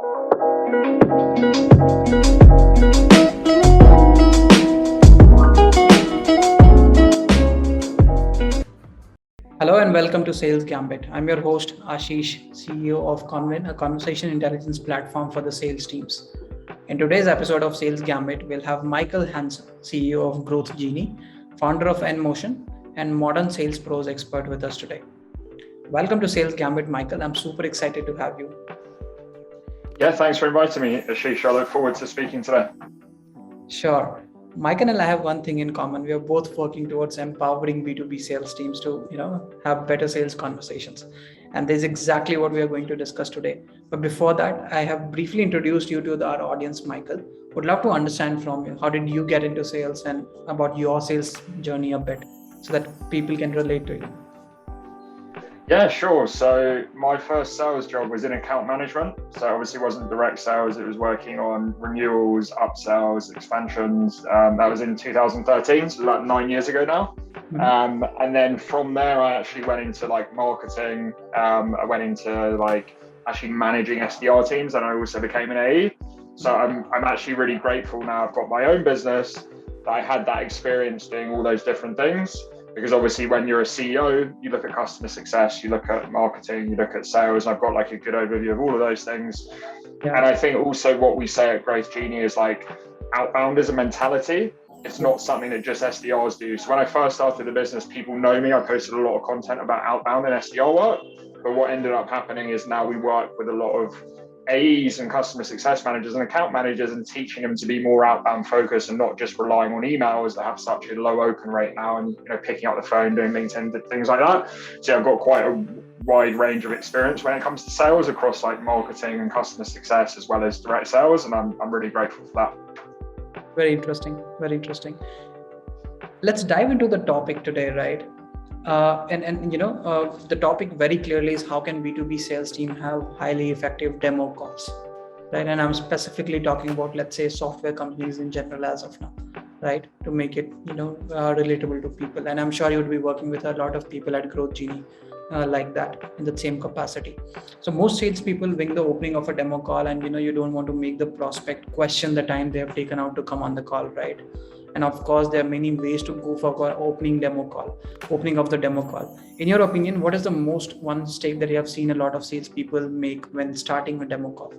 Hello and welcome to Sales Gambit. I'm your host Ashish, CEO of Convin, a conversation intelligence platform for the sales teams. In today's episode of Sales Gambit, we'll have Michael Hansen, CEO of Growth Genie, founder of Nmotion, and modern sales pros expert with us today. Welcome to Sales Gambit, Michael. I'm super excited to have you. Yeah, thanks for inviting me, Ashish. I look forward to speaking today. Sure. Mike and I have one thing in common. We are both working towards empowering B2B sales teams to, have better sales conversations. And this is exactly what we are going to discuss today. But before that, I have briefly introduced you to our audience, Michael. Would love to understand from you, how did you get into sales and about your sales journey a bit so that people can relate to you? Yeah, sure. So my first sales job was in account management. So obviously it wasn't direct sales. It was working on renewals, upsells, expansions. That was in 2013, so about 9 years ago now. And then from there, I actually went into marketing. I went into actually managing SDR teams, and I also became an AE. So I'm actually really grateful now. I've got my own business. That I had that experience doing all those different things. Because obviously when you're a CEO, you look at customer success, you look at marketing, you look at sales. I've got a good overview of all of those things. Yeah. And I think also what we say at Growth Genie is outbound is a mentality. It's not something that just SDRs do. So when I first started the business, people know me. I posted a lot of content about outbound and SDR work. But what ended up happening is now we work with a lot of AEs and customer success managers and account managers and teaching them to be more outbound focused and not just relying on emails that have such a low open rate now and picking up the phone, doing LinkedIn, things like that. So I've got quite a wide range of experience when it comes to sales across marketing and customer success as well as direct sales, and I'm really grateful for that. Very interesting. Very interesting. Let's dive into the topic today, right? The topic very clearly is how can B2B sales team have highly effective demo calls, right? And I'm specifically talking about, let's say, software companies in general as of now, right? To make it, relatable to people. And I'm sure you would be working with a lot of people at Growth Genie like that in the same capacity. So most salespeople wing the opening of a demo call, and you don't want to make the prospect question the time they have taken out to come on the call, right? And of course, there are many ways to go for opening of the demo call. In your opinion, what is the most one mistake that you have seen a lot of salespeople make when starting a demo call?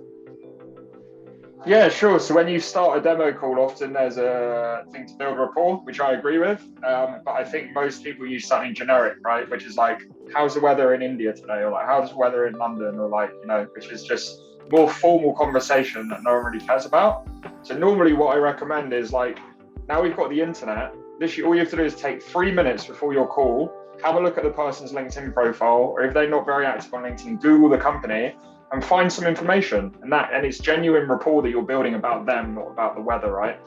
Yeah, sure. So when you start a demo call, often there's a thing to build rapport, which I agree with. But I think most people use something generic, right? Which is how's the weather in India today? Or how's the weather in London? Or which is just more formal conversation that no one really cares about. So normally what I recommend is now we've got the internet, literally all you have to do is take 3 minutes before your call, have a look at the person's LinkedIn profile, or if they're not very active on LinkedIn, Google the company and find some information. And it's genuine rapport that you're building about them, not about the weather, right?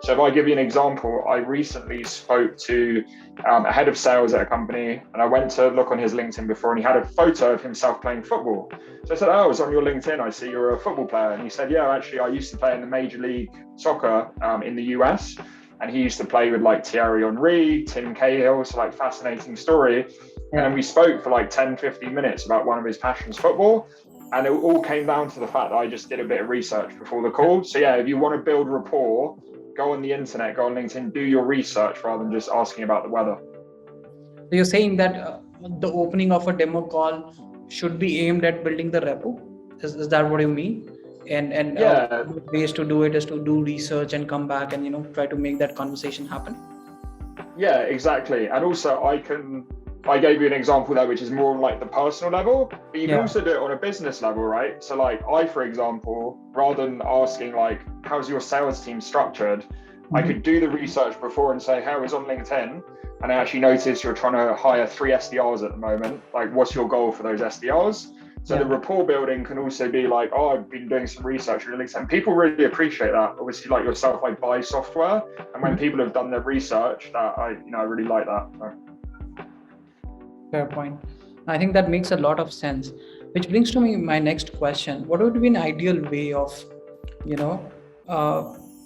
So if I give you an example, I recently spoke to a head of sales at a company, and I went to look on his LinkedIn before, and he had a photo of himself playing football. So I said, oh, it's on your LinkedIn. I see you're a football player. And he said, yeah, actually, I used to play in the Major League Soccer in the US. And he used to play with Thierry Henry, Tim Cahill, so fascinating story. Yeah. And we spoke for 10, 15 minutes about one of his passions, football. And it all came down to the fact that I just did a bit of research before the call. So yeah, if you want to build rapport, go on the internet, go on LinkedIn, do your research rather than just asking about the weather. So you're saying that the opening of a demo call should be aimed at building the rapport? Is that what you mean? And yeah, ways to do it is to do research and come back and try to make that conversation happen. Yeah, exactly. And also I gave you an example there which is more on the personal level, but you can also do it on a business level, right? So I, for example, rather than asking how's your sales team structured, I could do the research before and say, hey, I was on LinkedIn and I actually noticed you're trying to hire 3 SDRs at the moment. What's your goal for those SDRs? So the rapport building can also be oh, I've been doing some research on LinkedIn. People really appreciate that. Obviously, yourself, I buy software, and when people have done their research, that I really like that. Fair point. I think that makes a lot of sense. Which brings to me my next question: what would be an ideal way of,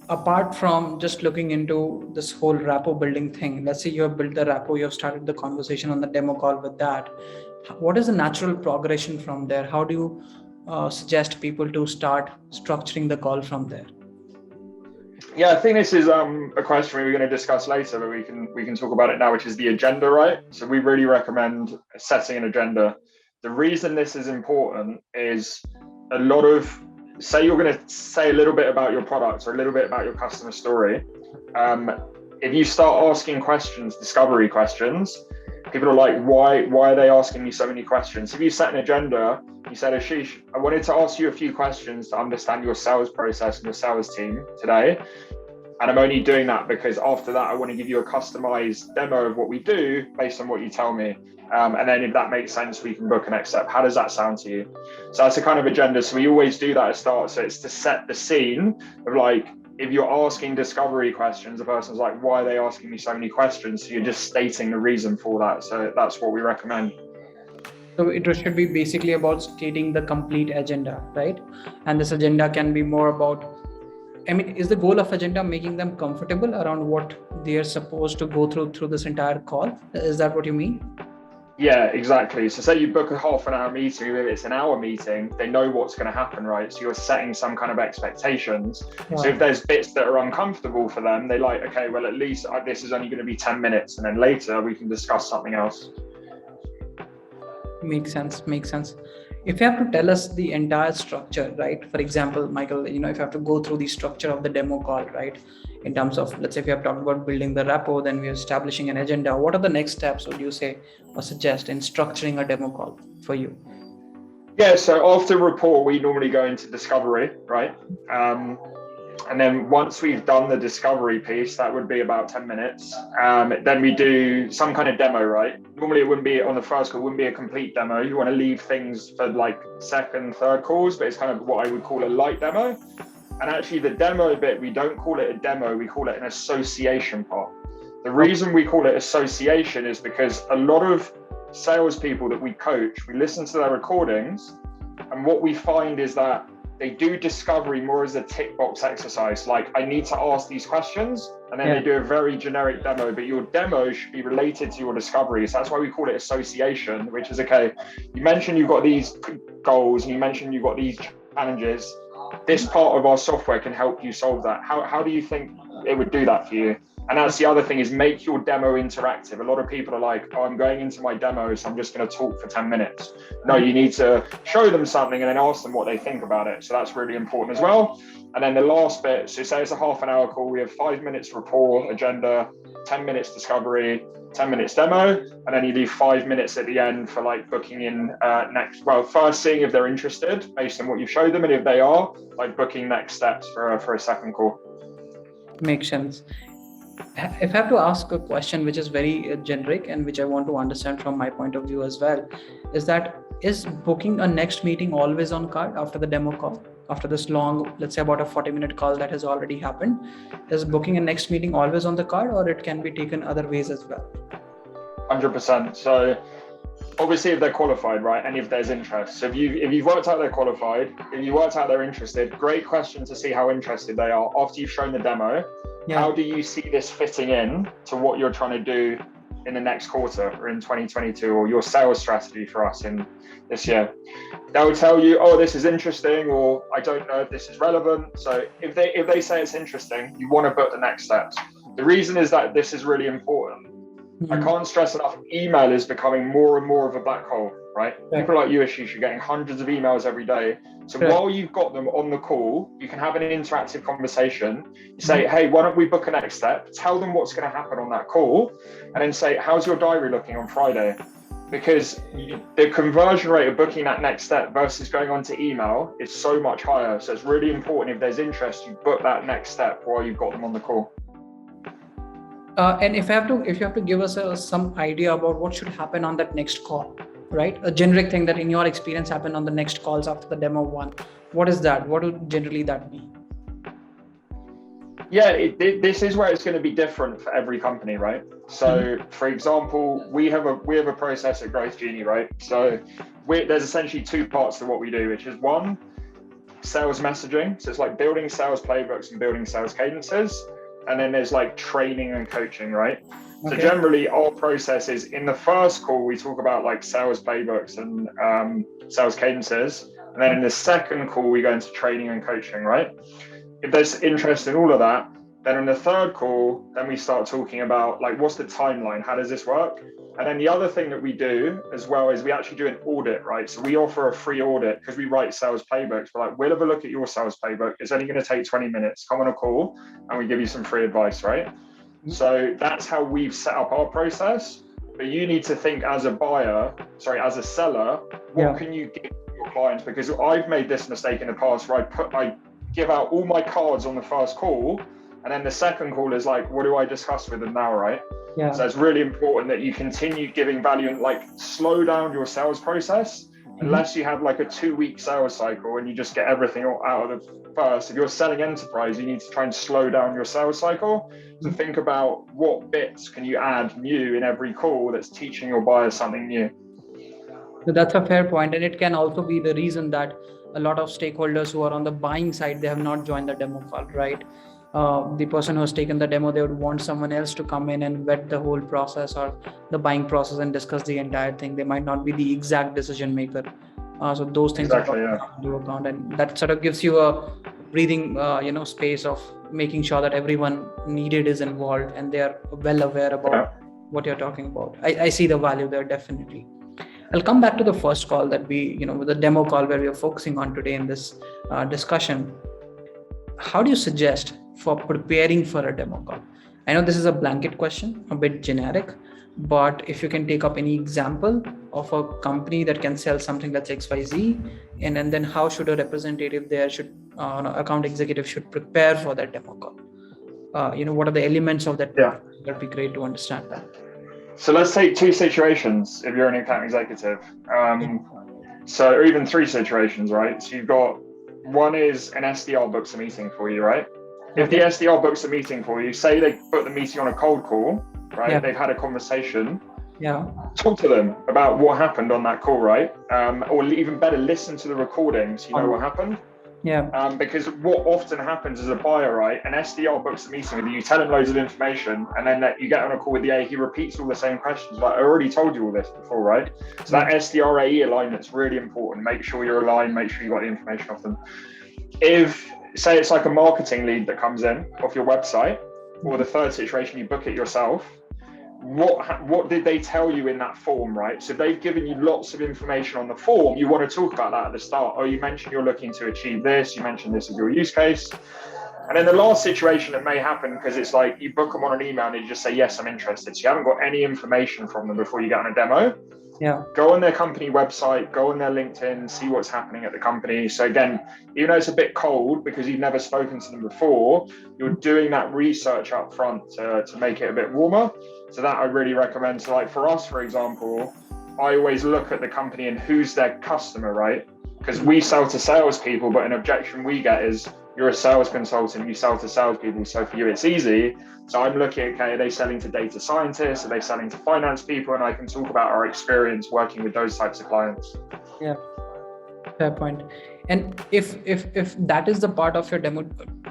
apart from just looking into this whole rapport building thing? Let's say you have built the rapport, you have started the conversation on the demo call with that. What is the natural progression from there? How do you suggest people to start structuring the call from there? Yeah, I think this is a question we were going to discuss later, but we can talk about it now, which is the agenda, right? So we really recommend setting an agenda. The reason this is important is a lot of, say you're going to say a little bit about your product or a little bit about your customer story. If you start asking questions, discovery questions, people are like, why are they asking me so many questions? If you set an agenda, you said, Ashish, I wanted to ask you a few questions to understand your sales process and your sales team today. And I'm only doing that because after that, I want to give you a customized demo of what we do based on what you tell me. And then if that makes sense, we can book a next step. How does that sound to you? So that's a kind of agenda. So we always do that at start. So it's to set the scene of like, if you're asking discovery questions, the person's like, why are they asking me so many questions? So you're just stating the reason for that. So that's what we recommend. So it should be basically about stating the complete agenda, right? And this agenda can be more about, I mean, is the goal of agenda making them comfortable around what they are supposed to go through this entire call? Is that what you mean? Yeah, exactly. So say you book a half an hour meeting, if it's an hour meeting, they know what's going to happen, right? So you're setting some kind of expectations. Yeah. So if there's bits that are uncomfortable for them, they like, okay, well, at least this is only going to be 10 minutes. And then later we can discuss something else. Makes sense. If you have to tell us the entire structure, right? For example, Michael, if you have to go through the structure of the demo call, right? In terms of, let's say if you have talked about building the rapport, then we're establishing an agenda. What are the next steps would you say or suggest in structuring a demo call for you? Yeah, so after rapport, we normally go into discovery, right? And then once we've done the discovery piece, that would be about 10 minutes. Then we do some kind of demo, right? Normally it wouldn't be on the first call, it wouldn't be a complete demo. You want to leave things for like second, third calls, but it's kind of what I would call a light demo. And actually the demo bit, we don't call it a demo, we call it an association part. The reason we call it association is because a lot of salespeople that we coach, we listen to their recordings, and what we find is that they do discovery more as a tick box exercise. Like, I need to ask these questions, and then they do a very generic demo, but your demo should be related to your discovery. So that's why we call it association, which is, okay, you mentioned you've got these goals, and you mentioned you've got these challenges. This part of our software can help you solve that. How do you think it would do that for you? And that's the other thing, is make your demo interactive. A lot of people are like, oh, I'm going into my demo, so I'm just going to talk for 10 minutes. No, you need to show them something and then ask them what they think about it. So that's really important as well. And then the last bit, so say it's a half an hour call, we have 5 minutes rapport, agenda, 10 minutes discovery, 10 minutes demo, and then you leave 5 minutes at the end for like booking in next, well, first seeing if they're interested based on what you've showed them, and if they are, like booking next steps for a second call. Makes sense. If I have to ask a question which is very generic and which I want to understand from my point of view as well, is booking a next meeting always on card after the demo call? After this long, let's say about a 40-minute call that has already happened, is booking a next meeting always on the card, or it can be taken other ways as well? 100%. So obviously if they're qualified, right, and if there's interest. So if you've worked out they're qualified, if you worked out they're interested, great question to see how interested they are after you've shown the demo. How do you see this fitting in to what you're trying to do in the next quarter or in 2022, or your sales strategy for us in this year? They'll tell you, oh, this is interesting, or I don't know if this is relevant. So if they say it's interesting, you want to book the next steps. The reason is that this is really important. I can't stress enough, email is becoming more and more of a black hole, right? People like you, Ashish, are getting hundreds of emails every day. So while you've got them on the call, you can have an interactive conversation. You say, hey, why don't we book a next step? Tell them what's going to happen on that call, and then say, how's your diary looking on Friday? Because the conversion rate of booking that next step versus going on to email is so much higher. So it's really important, if there's interest, you book that next step while you've got them on the call. And if you have to give us some idea about what should happen on that next call, right? A generic thing that in your experience happened on the next calls after the demo one. What is that? What would generally that be? Yeah, this is where it's going to be different for every company, right? So, for example, we have a process at Growth Genie, right? So, there's essentially two parts to what we do, which is one, sales messaging. So it's like building sales playbooks and building sales cadences. And then there's like training and coaching, right? So generally our process is, in the first call, we talk about like sales playbooks and sales cadences. And then in the second call, we go into training and coaching, right? If there's interest in all of that, then in the third call, then we start talking about like, what's the timeline? How does this work? And then the other thing that we do as well is we actually do an audit, right? So we offer a free audit because we write sales playbooks. We're like, we'll have a look at your sales playbook. It's only going to take 20 minutes. Come on a call and we give you some free advice, right? So that's how we've set up our process. But you need to think as a seller, what can you give your clients? Because I've made this mistake in the past where I give out all my cards on the first call, and then the second call is like, what do I discuss with them now, right? Yeah. So it's really important that you continue giving value and like slow down your sales process. Unless you have like a 2-week sales cycle and you just get everything out of the first. If you're selling enterprise, you need to try and slow down your sales cycle. So think about what bits can you add new in every call that's teaching your buyers something new. So that's a fair point, and it can also be the reason that a lot of stakeholders who are on the buying side, they have not joined the demo call, right? The person who has taken the demo, they would want someone else to come in and vet the whole process or the buying process and discuss the entire thing. They might not be the exact decision maker. So those things are into account, and that sort of gives you a breathing, space of making sure that everyone needed is involved and they are well aware about what you're talking about. I see the value there, definitely. I'll come back to the first call that with the demo call where we are focusing on today in this discussion. How do you suggest for preparing for a demo call? I know this is a blanket question, a bit generic, but if you can take up any example of a company that can sell something that's XYZ, and then how should a representative there account executive should prepare for that demo call? What are the elements of that? That'd be great to understand that. So let's take 2 situations if you're an account executive. Or even 3 situations, right? So you've got, one is an SDR books a meeting for you, right? If the SDR books a meeting for you, say they put the meeting on a cold call, right? Yeah. They've had a conversation. Yeah. Talk to them about what happened on that call, right? Or even better, listen to the recording so you know what happened. Yeah. Because what often happens as a buyer, right? An SDR books a meeting with you, you tell him loads of information, and then you get on a call with the A, he repeats all the same questions. Like, I already told you all this before, right? So that SDR AE alignment's really important. Make sure you're aligned, make sure you got the information off them. If, say it's like a marketing lead that comes in off your website, or the third situation, you book it yourself, what did they tell you in that form, right? So they've given you lots of information on the form. You want to talk about that at the start. Oh, you mentioned you're looking to achieve this. You mentioned this is your use case. And then the last situation that may happen, because it's like you book them on an email and you just say, yes, I'm interested. So you haven't got any information from them before you get on a demo. Yeah. Go on their company website, go on their LinkedIn, see what's happening at the company. So again, even though it's a bit cold because you've never spoken to them before, you're doing that research up front to make it a bit warmer. So that I really recommend. So like for us, for example, I always look at the company and who's their customer, right? Because we sell to salespeople, but an objection we get is you're a sales consultant, you sell to salespeople. So for you, it's easy. So I'm looking, okay, are they selling to data scientists? Are they selling to finance people? And I can talk about our experience working with those types of clients. Yeah, fair point. And if that is the part of your demo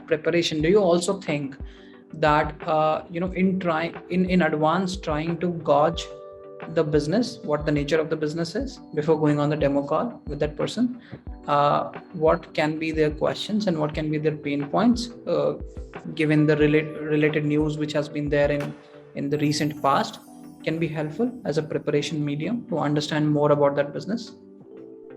preparation, do you also think that in advance trying to gauge the business, what the nature of the business is before going on the demo call with that person, what can be their questions and what can be their pain points, given the related news which has been there in the recent past, can be helpful as a preparation medium to understand more about that business?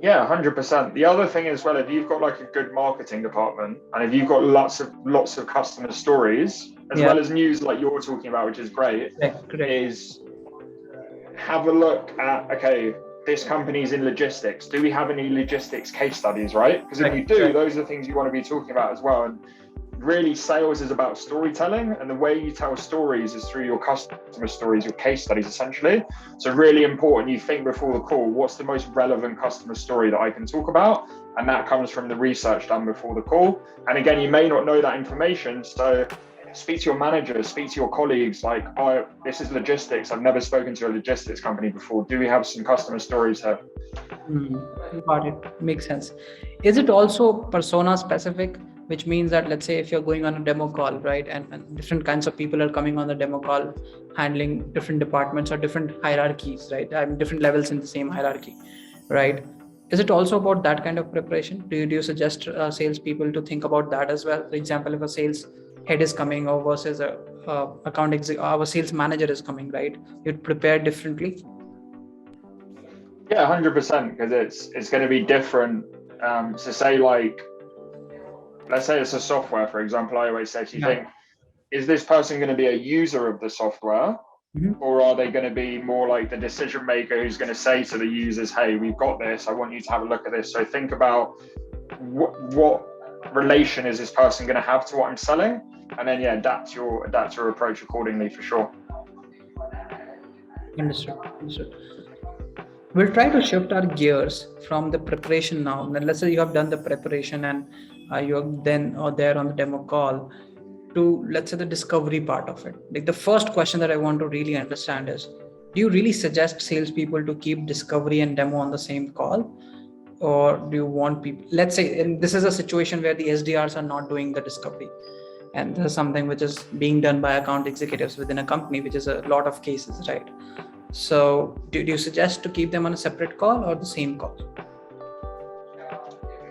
Yeah, 100%. The other thing as well, if you've got like a good marketing department and if you've got lots of customer stories, as well as news like you're talking about, which is great, is have a look at, okay, this company's in logistics. Do we have any logistics case studies, right? Because if you do, those are things you want to be talking about as well. And really, sales is about storytelling, and the way you tell stories is through your customer stories, your case studies, essentially. So really important, you think before the call, what's the most relevant customer story that I can talk about? And that comes from the research done before the call. And again, you may not know that information, so speak to your manager, speak to your colleagues, like, oh, this is logistics. I've never spoken to a logistics company before. Do we have some customer stories here? Got it. Makes sense. Is it also persona specific? Which means that, let's say if you're going on a demo call, right, and different kinds of people are coming on the demo call, handling different departments or different hierarchies, right, different levels in the same hierarchy, right? Is it also about that kind of preparation? Do you suggest salespeople to think about that as well? For example, if a sales head is coming or versus our sales manager is coming, right? You'd prepare differently. Yeah, 100%, because it's going to be different. So say like, let's say it's a software, for example. I always say, do you think, is this person going to be a user of the software, or are they going to be more like the decision maker who's going to say to the users, hey, we've got this, I want you to have a look at this. So think about what relation is this person going to have to what I'm selling, and then adapt your approach accordingly, for sure. Understood. We'll try to shift our gears from the preparation now. Then let's say you have done the preparation and you're then or there on the demo call, to let's say the discovery part of it. Like the first question that I want to really understand is, do you really suggest salespeople to keep discovery and demo on the same call? Or do you want people, let's say, and this is a situation where the SDRs are not doing the discovery, and this is something which is being done by account executives within a company, which is a lot of cases, right? So do you suggest to keep them on a separate call or the same call?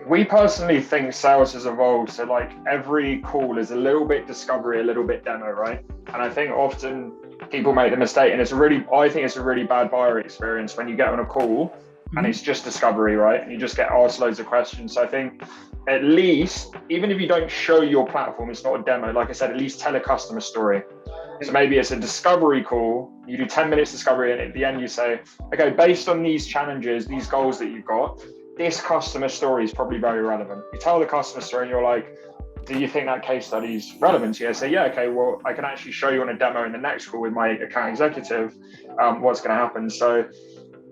We personally think sales has evolved. So like every call is a little bit discovery, a little bit demo, right? And I think often people make the mistake, and I think it's a really bad buyer experience when you get on a call and it's just discovery, right? And you just get asked loads of questions. So I think at least, even if you don't show your platform, it's not a demo. Like I said, at least tell a customer story. So maybe it's a discovery call, you do 10 minutes discovery, and at the end you say, okay, based on these challenges, these goals that you've got, this customer story is probably very relevant. You tell the customer story and you're like, do you think that case study is relevant? So you say, yeah, okay, well, I can actually show you on a demo in the next call with my account executive what's going to happen. So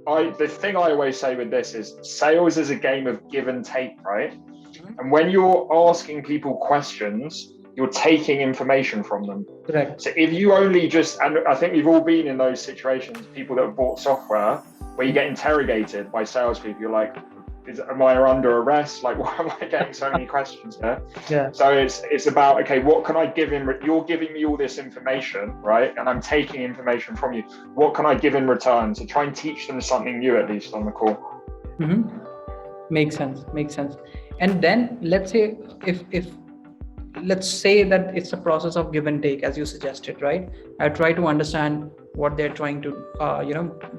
the thing I always say with this is sales is a game of give and take, right? And when you're asking people questions, you're taking information from them. Correct. So if you only and I think we've all been in those situations, people that have bought software, where you get interrogated by salespeople. You're like, am I under arrest? Like, why am I getting so many questions here? Yeah. So it's about, okay, what can I give him? You're giving me all this information, right? And I'm taking information from you. What can I give in return? To try and teach them something new, at least on the call. Makes sense. And then let's say let's say that it's a process of give and take, as you suggested, right? I try to understand what they're trying to,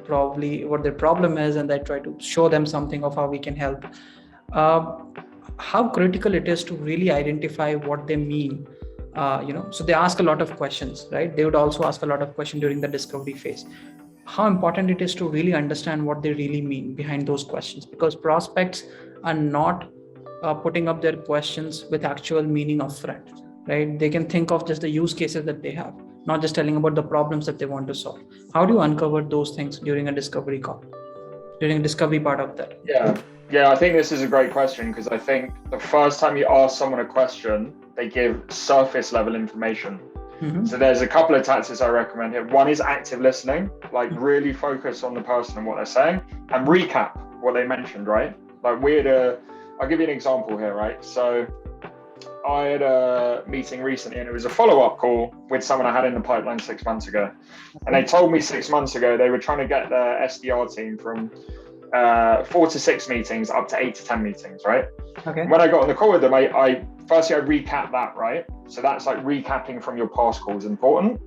probably what their problem is, and I try to show them something of how we can help. How critical it is to really identify what they mean. So they ask a lot of questions, right? They would also ask a lot of questions during the discovery phase. How important it is to really understand what they really mean behind those questions, because prospects are not putting up their questions with actual meaning upfront, right? They can think of just the use cases that they have, not just telling about the problems that they want to solve. How do you uncover those things during a discovery call, during a discovery part of that? Yeah, I think this is a great question, because I think the first time you ask someone a question, they give surface level information. So there's a couple of tactics I recommend here. One is active listening, like really focus on the person and what they're saying, and recap what they mentioned, right? Like I'll give you an example here, right? So I had a meeting recently, and it was a follow-up call with someone I had in the pipeline 6 months ago. And they told me 6 months ago they were trying to get the SDR team from 4 to 6 meetings up to 8 to 10 meetings, right? Okay. When I got on the call with them, I recap that, right? So that's like recapping from your past calls important.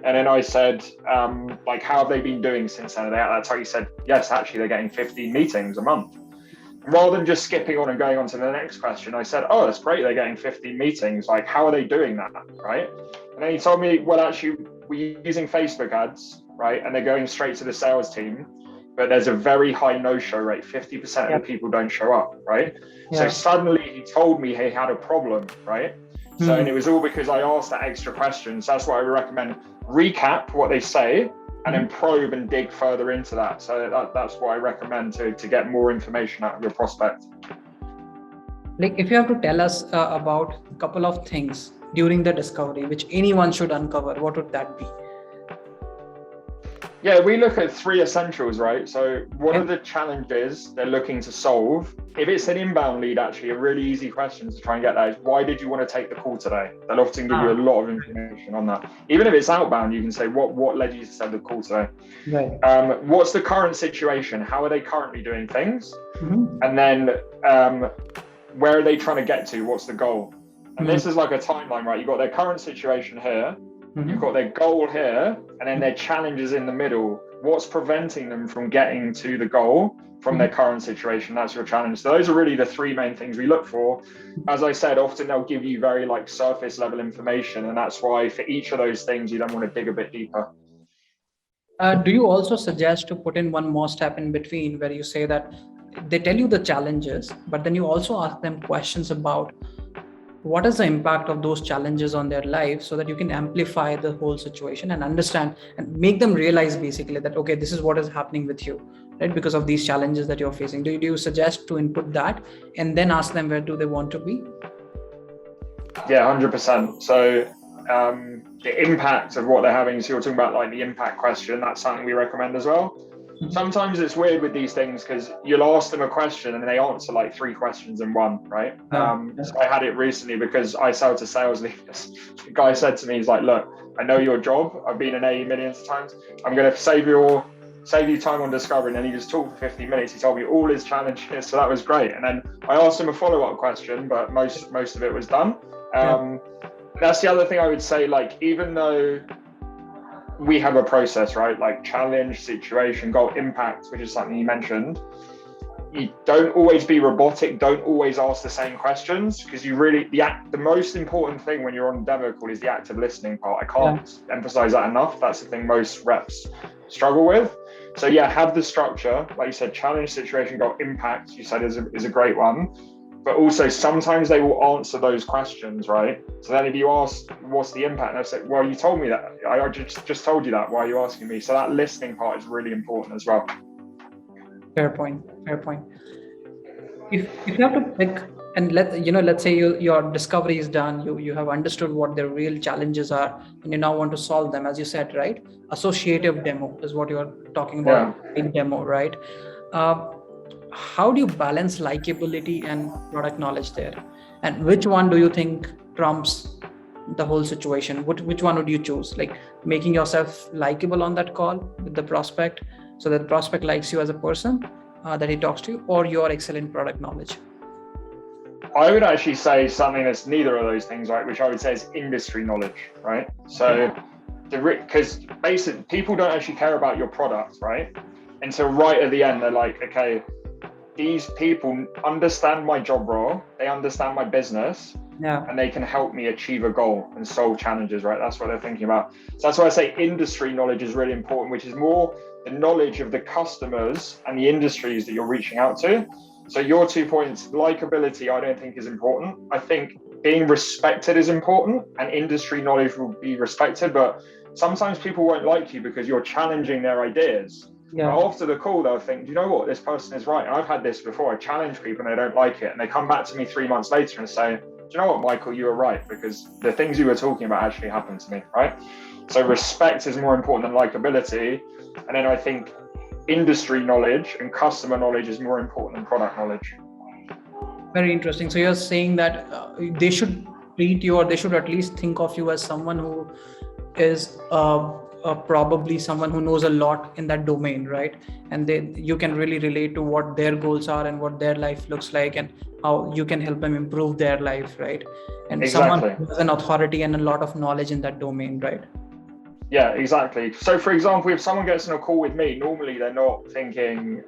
And then I said, like, how have they been doing since then? That's how you said, yes, actually, they're getting 15 meetings a month. Rather than just skipping on and going on to the next question, I said, oh, that's great, they're getting 15 meetings. Like, how are they doing that, right? And then he told me, well, actually, we're using Facebook ads, right? And they're going straight to the sales team, but there's a very high no-show rate. 50% of the people don't show up, right? Yeah. So suddenly he told me he had a problem, right? So, and it was all because I asked that extra question. So that's what I would recommend. Recap what they say, and then probe and dig further into that. So that's what I recommend to get more information out of your prospect. Like, if you have to tell us about a couple of things during the discovery which anyone should uncover, what would that be? Yeah, we look at three essentials, right? So what Okay. are the challenges they're looking to solve? If it's an inbound lead, actually, a really easy question to try and get that is, why did you want to take the call today? They'll often give you a Ah, lot of information on that. Even if it's outbound, you can say, what led you to send the call today? right. What's the current situation? How are they currently doing things? Mm-hmm. And then where are they trying to get to? What's the goal? And Mm-hmm. this is like a timeline, right? You've got their current situation here, you've Mm-hmm. got their goal here, and then their challenges in the middle. What's preventing them from getting to the goal from their current situation? That's your challenge. So those are really the three main things we look for. As I said, often they'll give you very like surface level information, and that's why for each of those things you don't want to dig a bit deeper. Do you also suggest to put in one more step in between where you say that they tell you the challenges, but then you also ask them questions about what is the impact of those challenges on their life so that you can amplify the whole situation and understand and make them realize basically that, okay, this is what is happening with you, right? Because of these challenges that you're facing. Do you suggest to input that and then ask them where do they want to be? Yeah, 100%. So the impact of what they're having. So you're talking about like the impact question. That's something we recommend as well. Sometimes it's weird with these things because you'll ask them a question and they answer like three questions in one, right? Yeah. So I had it recently because I sell to sales leaders. The guy said to me, he's like, look, I know your job. I've been in AE millions of times. I'm going to save you time on discovery. And then he just talked for 50 minutes. He told me all his challenges. So that was great. And then I asked him a follow-up question, but most of it was done. Yeah. That's the other thing I would say, like, even though we have a process, right? Like challenge, situation, goal, impact, which is something you mentioned. You don't always be robotic. Don't always ask the same questions because you really the most important thing when you're on a demo call is the active listening part. I can't emphasize that enough. That's the thing most reps struggle with. So yeah, have the structure, like you said, challenge, situation, goal, impact. You said is a great one. But also sometimes they will answer those questions, right? So then if you ask, what's the impact? And I say, well, you told me that. I just told you that. Why are you asking me? So that listening part is really important as well. Fair point. Fair point. If you have to pick and let's say your discovery is done, you have understood what their real challenges are and you now want to solve them, as you said, right? Associative demo is what you're talking about, Yeah. in demo, right? uh, how do you balance likability and product knowledge there, and which one do you think trumps the whole situation? Which one would you choose, like making yourself likable on that call with the prospect so that the prospect likes you as a person, that he talks to you, or your excellent product knowledge? I would actually say something that's neither of those things, right? Which I would say is industry knowledge, right? So, because basically people don't actually care about your product, right? Until right at the end, they're like, okay, these people understand my job role, they understand my business, Yeah. and they can help me achieve a goal and solve challenges, right? That's what they're thinking about. So that's why I say industry knowledge is really important, which is more the knowledge of the customers and the industries that you're reaching out to. So your 2 points, likability, I don't think is important. I think being respected is important, and industry knowledge will be respected, but sometimes people won't like you because you're challenging their ideas. Yeah. But after the call, they'll think, do you know what? This person is right. And I've had this before. I challenge people and they don't like it. And they come back to me 3 months later and say, do you know what, Michael, you were right, because the things you were talking about actually happened to me, right? So respect is more important than likability. And then I think industry knowledge and customer knowledge is more important than product knowledge. Very interesting. So you're saying that they should treat you, or they should at least think of you as someone who is probably someone who knows a lot in that domain, right? And you can really relate to what their goals are and what their life looks like and how you can help them improve their life, right? And Exactly. someone who has an authority and a lot of knowledge in that domain, right? Yeah, exactly. So for example, if someone gets on a call with me, normally they're not thinking,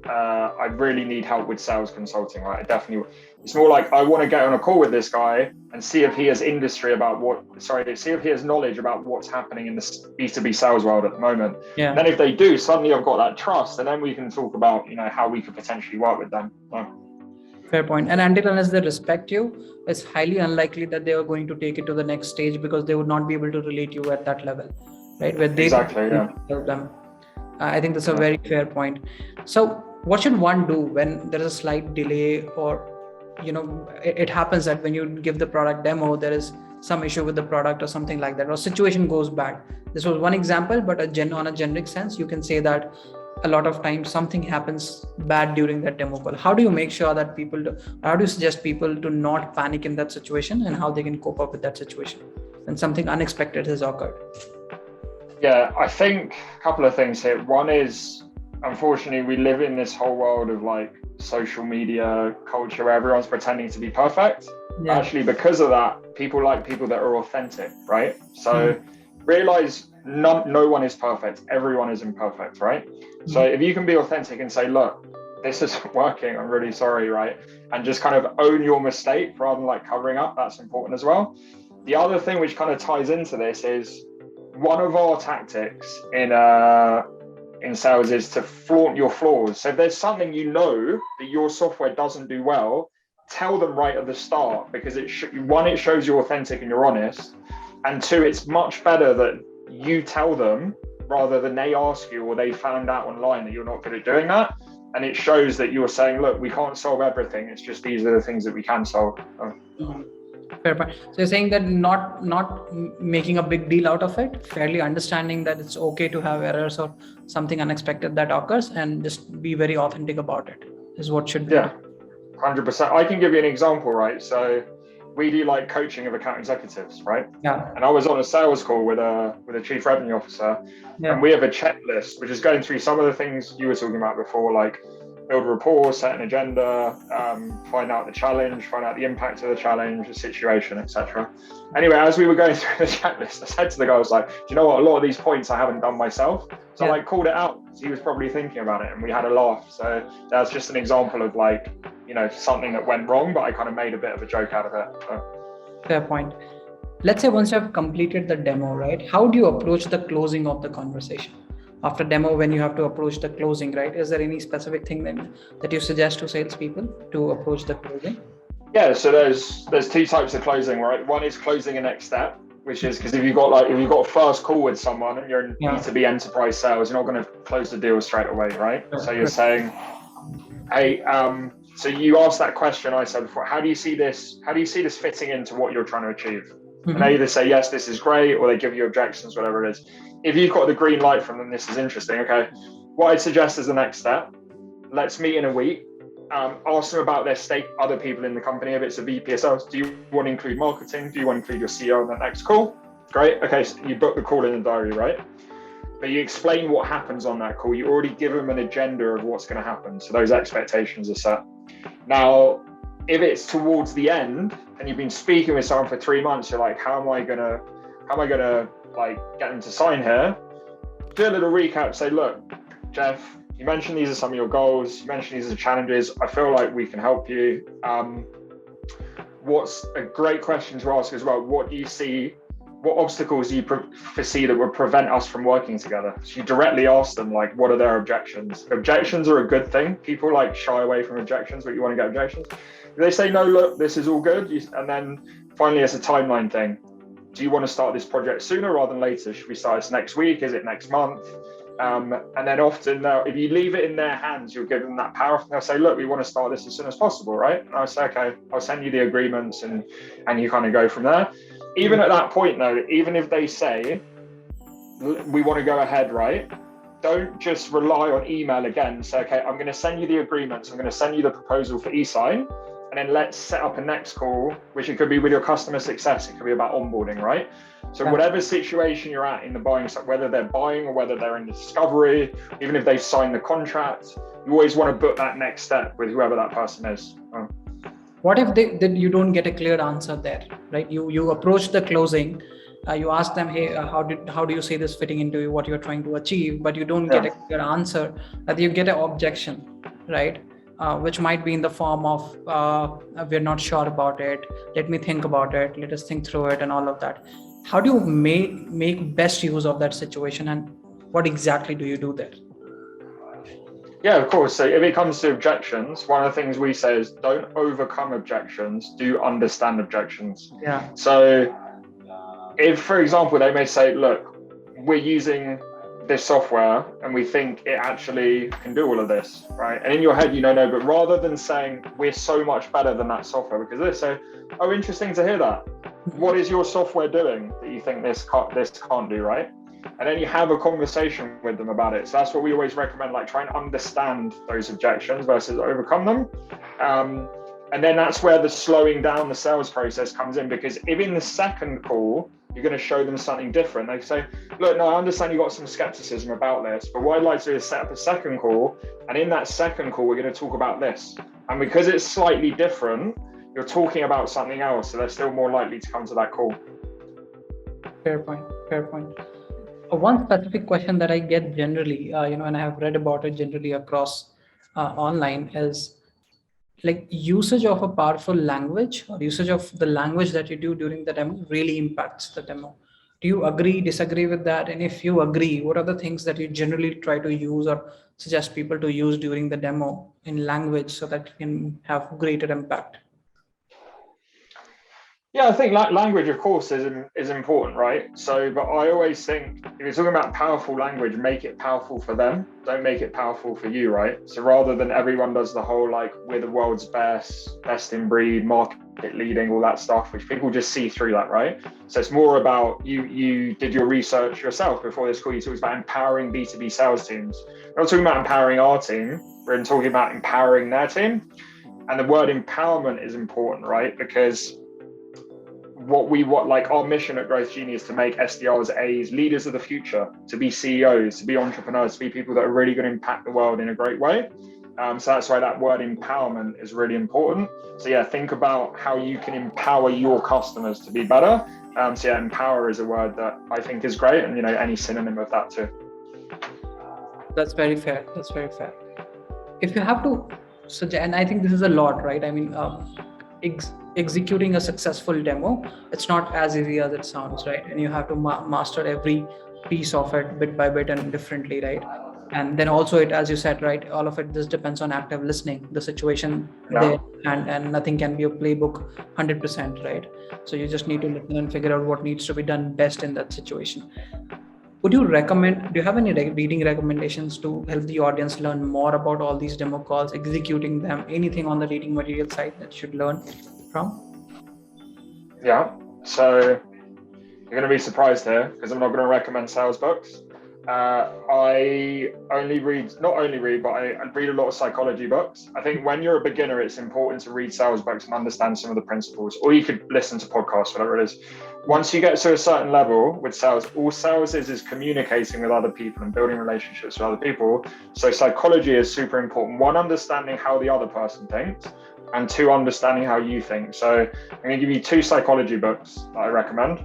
I really need help with sales consulting, right? I definitely, it's more like I want to get on a call with this guy and see if he has see if he has knowledge about what's happening in the B2B sales world at the moment. Yeah. Then if they do, suddenly I've got that trust, and then we can talk about, how we could potentially work with them. Fair point. And until unless they respect you, it's highly unlikely that they are going to take it to the next stage, because they would not be able to relate you at that level, right? Where they Exactly, yeah. help them. I think that's a very fair point. So what should one do when there is a slight delay, or it happens that when you give the product demo, there is some issue with the product or something like that, or situation goes bad. This was one example, but on a generic sense, you can say that a lot of times something happens bad during that demo call. How do you make sure that how do you suggest people to not panic in that situation, and how they can cope up with that situation when something unexpected has occurred? Yeah, I think a couple of things here. One is, unfortunately, we live in this whole world of like social media culture where everyone's pretending to be perfect. Yeah. Actually, because of that, people like people that are authentic, right? So realize no one is perfect. Everyone is imperfect, right? So if you can be authentic and say, look, this isn't working, I'm really sorry, right? And just kind of own your mistake rather than like covering up, that's important as well. The other thing which kind of ties into this is one of our tactics in sales is to flaunt your flaws. So if there's something that your software doesn't do well, tell them right at the start, because it shows you're authentic and you're honest, and two, it's much better that you tell them rather than they ask you or they found out online that you're not good at doing that, and it shows that you're saying, look, we can't solve everything, it's just these are the things that we can solve. Fair point. So you're saying that not making a big deal out of it, fairly understanding that it's okay to have errors or something unexpected that occurs, and just be very authentic about it is what should be. Yeah, 100%. I can give you an example, right? So we do like coaching of account executives, right? Yeah. And I was on a sales call with a chief revenue officer, and we have a checklist which is going through some of the things you were talking about before, like build rapport, set an agenda, find out the challenge, find out the impact of the challenge, the situation, etc. Anyway, as we were going through the checklist, I said to the guy, I was like, do you know what? A lot of these points I haven't done myself. So I called it out. He was probably thinking about it, and we had a laugh. So that's just an example of like, something that went wrong, but I kind of made a bit of a joke out of it. So. Fair point. Let's say once you have completed the demo, right? How do you approach the closing of the conversation? After demo, when you have to approach the closing, right? Is there any specific thing that you suggest to salespeople to approach the closing? Yeah, so there's two types of closing, right? One is closing a next step, which is because if you've got a first call with someone and you're in B2B enterprise sales, you're not going to close the deal straight away, right? So you're saying, hey, so you asked that question I said before, how do you see this fitting into what you're trying to achieve? And they either say, yes, this is great, or they give you objections, whatever it is. If you've got the green light from them, this is interesting. Okay, what I'd suggest as the next step, let's meet in a week. Ask them about their other people in the company. If it's a VP of sales, do you want to include marketing? Do you want to include your CEO on that next call? Great. Okay, so you book the call in the diary, right? But you explain what happens on that call. You already give them an agenda of what's going to happen. So those expectations are set. Now, if it's towards the end and you've been speaking with someone for 3 months, you're like, how am I gonna like get them to sign here? Do a little recap. Say, look, Jeff, you mentioned these are some of your goals. You mentioned these are challenges. I feel like we can help you. What's a great question to ask as well? What do you see? What obstacles do you foresee that would prevent us from working together? So you directly ask them, like, what are their objections? Objections are a good thing. People like shy away from objections, but you want to get objections. If they say, no, look, this is all good. And then finally, it's a timeline thing. Do you want to start this project sooner rather than later? Should we start this next week? Is it next month? And then often, if you leave it in their hands, you'll give them that power. They'll say, look, we want to start this as soon as possible, right? And I'll say, okay, I'll send you the agreements, and you kind of go from there. Even at that point, though, even if they say, we want to go ahead, right? Don't just rely on email again. Say, okay, I'm going to send you the agreements. I'm going to send you the proposal for e-sign. And then let's set up a next call, which it could be with your customer success. It could be about onboarding, right? So whatever situation you're at in the buying side, whether they're buying or whether they're in discovery, even if they've signed the contract, you always want to book that next step with whoever that person is. What if you don't get a clear answer there, right? You approach the closing, you ask them, hey, how do you see this fitting into what you're trying to achieve? But you don't get a clear answer, that you get an objection, right? Which might be in the form of, we're not sure about it. Let me think about it. Let us think through it and all of that. How do you make best use of that situation, and what exactly do you do there? Yeah, of course. So if it comes to objections, one of the things we say is don't overcome objections, do understand objections. Yeah. So if, for example, they may say, look, we're using this software and we think it actually can do all of this, right? And in your head, no, but rather than saying we're so much better than that software because of this, so, oh, interesting to hear that. What is your software doing that you think this can't do, right? And then you have a conversation with them about it. So that's what we always recommend, like try and understand those objections versus overcome them. And then that's where the slowing down the sales process comes in, because if in the second call, you're going to show them something different. They say, look, no, I understand you've got some skepticism about this, but what I'd like to do is set up a second call. And in that second call, we're going to talk about this. And because it's slightly different, you're talking about something else. So they're still more likely to come to that call. Fair point. One specific question that I get generally, and I have read about it generally across online is like usage of a powerful language or usage of the language that you do during the demo really impacts the demo. Do you agree, disagree with that? And if you agree, what are the things that you generally try to use or suggest people to use during the demo in language so that you can have greater impact? Yeah, I think language, of course, is important, right? So, but I always think if you're talking about powerful language, make it powerful for them. Don't make it powerful for you, right? So rather than everyone does the whole like we're the world's best in breed, market leading, all that stuff, which people just see through that, right? So it's more about you did your research yourself before this call. You talked about empowering B2B sales teams. We're not talking about empowering our team. We're talking about empowering their team. And the word empowerment is important, right? Because what our mission at Growth Genius to make SDRs, A's, leaders of the future, to be CEOs, to be entrepreneurs, to be people that are really going to impact the world in a great way. So that's why that word empowerment is really important. So yeah, think about how you can empower your customers to be better. So yeah, empower is a word that I think is great, and any synonym of that too. That's very fair. If you have to suggest, and I think this is a lot, right? I mean, executing a successful demo, it's not as easy as it sounds, right? And you have to master every piece of it bit by bit and differently, right? And then also it, as you said, right, all of it just depends on active listening, the situation there, and nothing can be a playbook 100%, right? So you just need to listen and figure out what needs to be done best in that situation. Do you have any reading recommendations to help the audience learn more about all these demo calls, executing them, anything on the reading material side that should learn from? Yeah, so you're going to be surprised here because I'm not going to recommend sales books. I read a lot of psychology books. I think when you're a beginner, it's important to read sales books and understand some of the principles, or you could listen to podcasts, whatever it is. Once you get to a certain level with sales, all sales is communicating with other people and building relationships with other people. So psychology is super important. One, understanding how the other person thinks, and two, understanding how you think. So I'm going to give you two psychology books that I recommend.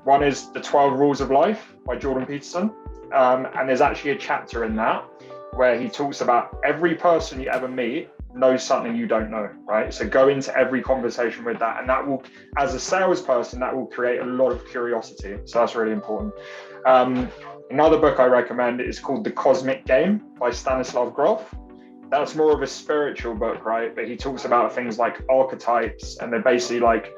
One is The 12 Rules of Life by Jordan Peterson. And there's actually a chapter in that where he talks about every person you ever meet knows something you don't know, right? So go into every conversation with that, and that will, as a salesperson, that will create a lot of curiosity. So that's really important. Another book I recommend is called The Cosmic Game by Stanislav Grof. That's more of a spiritual book, right? But he talks about things like archetypes, and they're basically like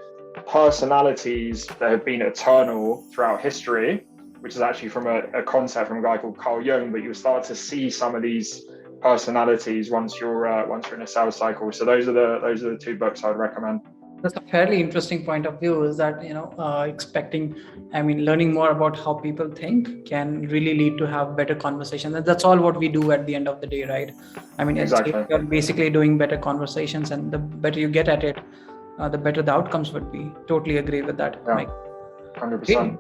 personalities that have been eternal throughout history, which is actually from a concept from a guy called Carl Jung, but you'll start to see some of these personalities once you're in a sales cycle. So those are the two books I'd recommend. That's a fairly interesting point of view, is that learning more about how people think can really lead to have better conversations. And that's all what we do at the end of the day, right? I mean, exactly. You're basically doing better conversations, and the better you get at it, the better the outcomes would be. Totally agree with that, yeah, Mike. 100%.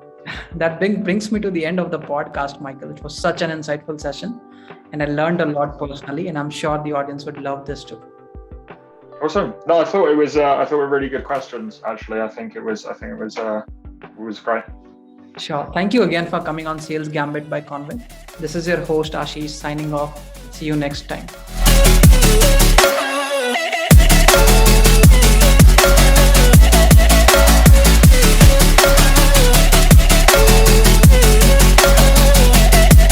That brings me to the end of the podcast, Michael. It was such an insightful session, and I learned a lot personally, and I'm sure the audience would love this too. Awesome. No, I thought it were really good questions. Actually, I think it was great. Sure. Thank you again for coming on Sales Gambit by Convin. This is your host Ashish signing off. See you next time.